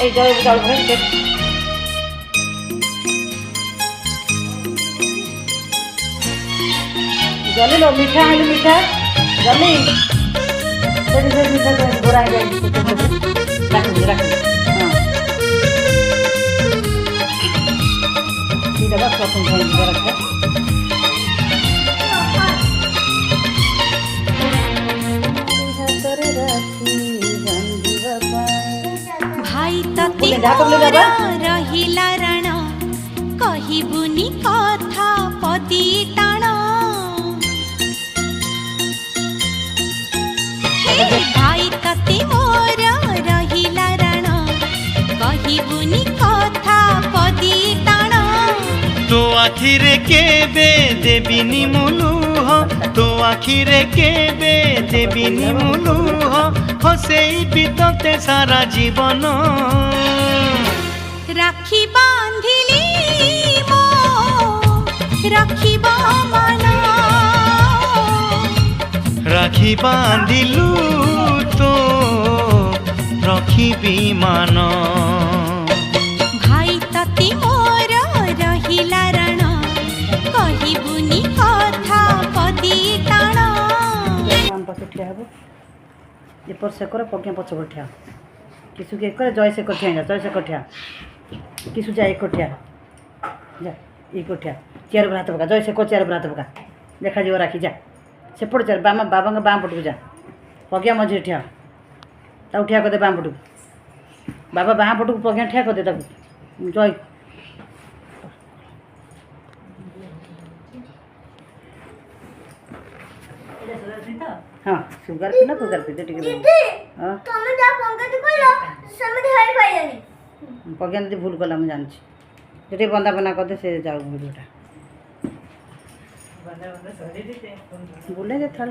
এই জল জল ভরে দেখ জলে লো মিঠা আইলো মিঠা জলে সেটা মিঠা ঘোরা যায় রাখুন রাখুন হ্যাঁ ঠিক আছে প্রথম ঘরে রাখা भाई तते रहिला रण कहिबुनी कथा पदी टाण भाई तते मोर रहिला रण कहिबुनी कथा पदी टाण तो आखिरे केबे देबिनी मुलुह तो आखिरे केबे देबिनी मुलुह हसेई बितते सारा जीवन राखी बांधिली मो राखिबा मन राखी बांधिलु तो रखिबी मान भाई तते मोर रहिला रण कहिबुनी कथा पदी टाण मान पास ठिया हबो एपर से कर पक्या पछ ठिया किसु के करे जय से ठिया जय से ठिया किसु जा एक ठिया जा एक ठिया चेयर बनाते बका जय से को चेयर बनाते बका देखा जीव राखी जा से पड़ चेयर बामा बाबा का बाम पटू जा पक्या मझे ठिया ताऊ ठिया कर दे बाम पटू बाबा बाम पटू पक्या ठिया कर दे ताऊ जय हाँ सुगर पी ना सुगर पी ठीक है हां তুমি যা পঙ্গতি কইলো সেমিতি হাই পাইলানি पक्या दी भूल कला मैं जानछि जेटे बंदा बना कर दे से जाऊ वीडियोटा बंदा बंदा सरी दे बोले जे थल